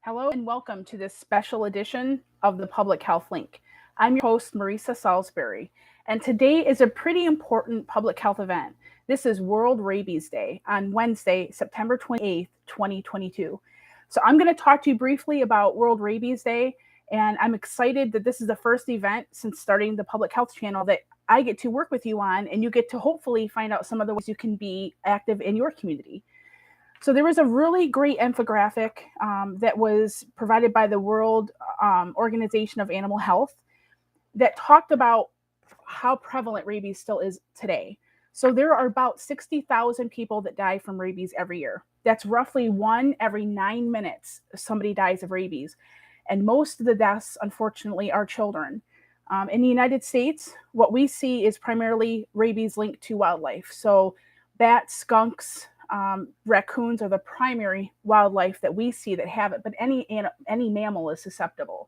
Hello and welcome to this special edition of the Public Health Link. I'm your host, Marisa Salisbury, and today is a pretty important public health event. This is World Rabies Day on Wednesday, September 28th, 2022. So I'm going to talk to you briefly about World Rabies Day, and I'm excited that this is the first event since starting the Public Health channel that I get to work with you on, and you get to hopefully find out some of the ways you can be active in your community. So there was a really great infographic that was provided by the World Organization of Animal Health that talked about how prevalent rabies still is today. So there are about 60,000 people that die from rabies every year. That's roughly 1 every 9 minutes somebody dies of rabies. And most of the deaths, unfortunately, are children. In the United States, what we see is primarily rabies linked to wildlife. So bats, skunks, raccoons are the primary wildlife that we see that have it, but any mammal is susceptible.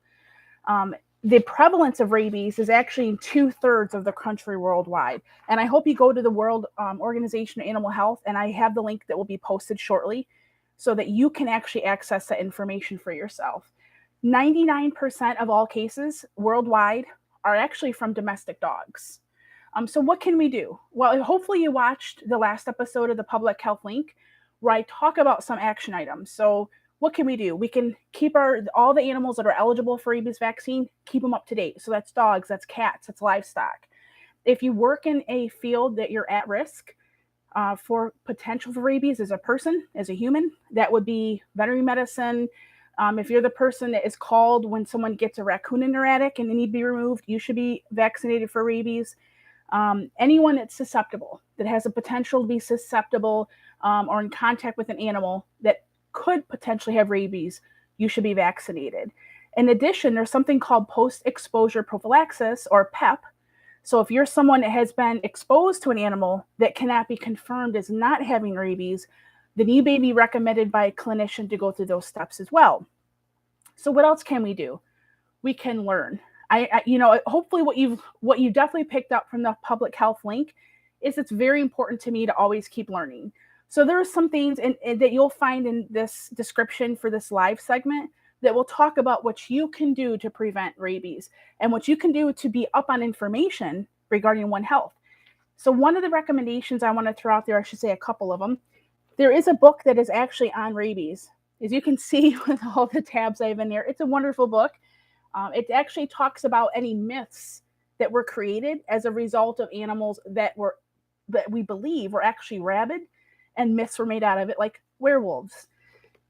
The prevalence of rabies is actually in 2/3 of the country worldwide. And I hope you go to the World Organization of Animal Health, and I have the link that will be posted shortly so that you can actually access that information for yourself. 99% of all cases worldwide are actually from domestic dogs. So what can we do? Well, hopefully you watched the last episode of the Public Health Link where I talk about some action items. So what can we do? We can keep all the animals that are eligible for rabies vaccine, keep them up to date. So that's dogs, that's cats, that's livestock. If you work in a field that you're at risk for potential for rabies as a person, as a human, that would be veterinary medicine. If you're the person that is called when someone gets a raccoon in their attic and they need to be removed, you should be vaccinated for rabies. Anyone that's susceptible, that has a potential to be susceptible or in contact with an animal that could potentially have rabies, you should be vaccinated. In addition, there's something called post-exposure prophylaxis, or PEP. So if you're someone that has been exposed to an animal that cannot be confirmed as not having rabies, then you may be recommended by a clinician to go through those steps as well. So what else can we do? We can learn. Hopefully what you definitely picked up from the Public Health Link is it's very important to me to always keep learning. So there are some things that you'll find in this description for this live segment that will talk about what you can do to prevent rabies and what you can do to be up on information regarding One Health. So one of the recommendations I want to throw out there, I should say a couple of them, there is a book that is actually on rabies. As you can see with all the tabs I have in there, it's a wonderful book. It actually talks about any myths that were created as a result of animals that we believe were actually rabid, and myths were made out of it, like werewolves.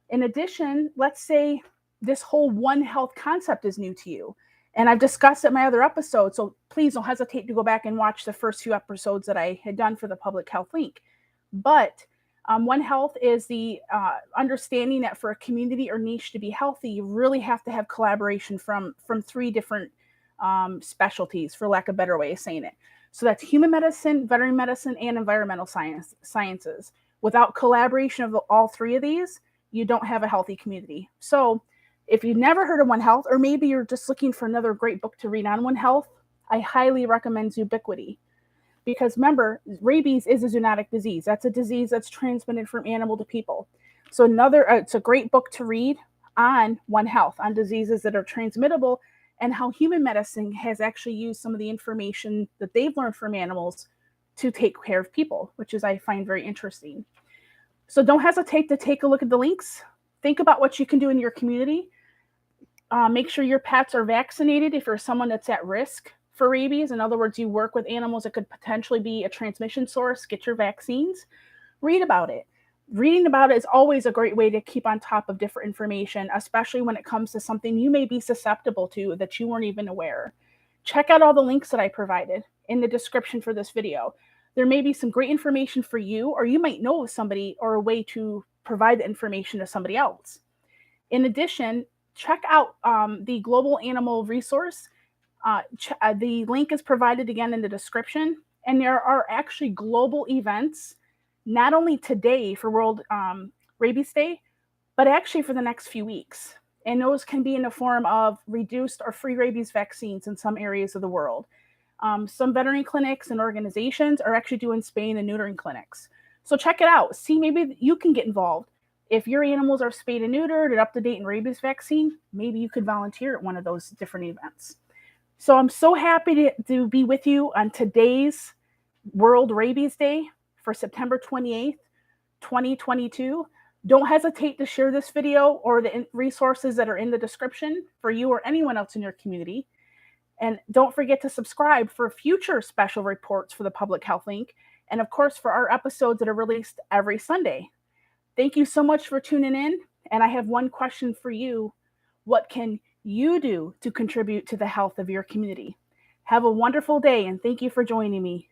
In addition, let's say this whole One Health concept is new to you, and I've discussed it in my other episodes, so please don't hesitate to go back and watch the first few episodes that I had done for the Public Health Link. But One Health is the understanding that for a community or niche to be healthy, you really have to have collaboration from 3 different specialties, for lack of a better way of saying it. So that's human medicine, veterinary medicine, and environmental sciences. Without collaboration of all 3 of these, you don't have a healthy community. So if you've never heard of One Health, or maybe you're just looking for another great book to read on One Health, I highly recommend Zoobiquity. Because remember, rabies is a zoonotic disease. That's a disease that's transmitted from animal to people. So it's a great book to read on One Health, on diseases that are transmittable, and how human medicine has actually used some of the information that they've learned from animals to take care of people, which is I find very interesting. So don't hesitate to take a look at the links. Think about what you can do in your community. Make sure your pets are vaccinated if you're someone that's at risk for rabies. In other words, you work with animals that could potentially be a transmission source. Get your vaccines. Read about it. Reading about it is always a great way to keep on top of different information, especially when it comes to something you may be susceptible to that you weren't even aware. Check out all the links that I provided in the description for this video. There may be some great information for you, or you might know of somebody or a way to provide the information to somebody else. In addition, check out the Global Animal Resource. The link is provided again in the description, and there are actually global events, not only today for World Rabies Day, but actually for the next few weeks. And those can be in the form of reduced or free rabies vaccines in some areas of the world. Some veterinary clinics and organizations are actually doing spaying and neutering clinics. So check it out. See, maybe you can get involved. If your animals are spayed and neutered and up to date in rabies vaccine, maybe you could volunteer at one of those different events. So I'm so happy to be with you on today's World Rabies Day for September 28th, 2022. Don't hesitate to share this video or the resources that are in the description for you or anyone else in your community. And don't forget to subscribe for future special reports for the Public Health Link, and of course for our episodes that are released every Sunday. Thank you so much for tuning in, and I have one question for you. What can you do to contribute to the health of your community? Have a wonderful day, and thank you for joining me.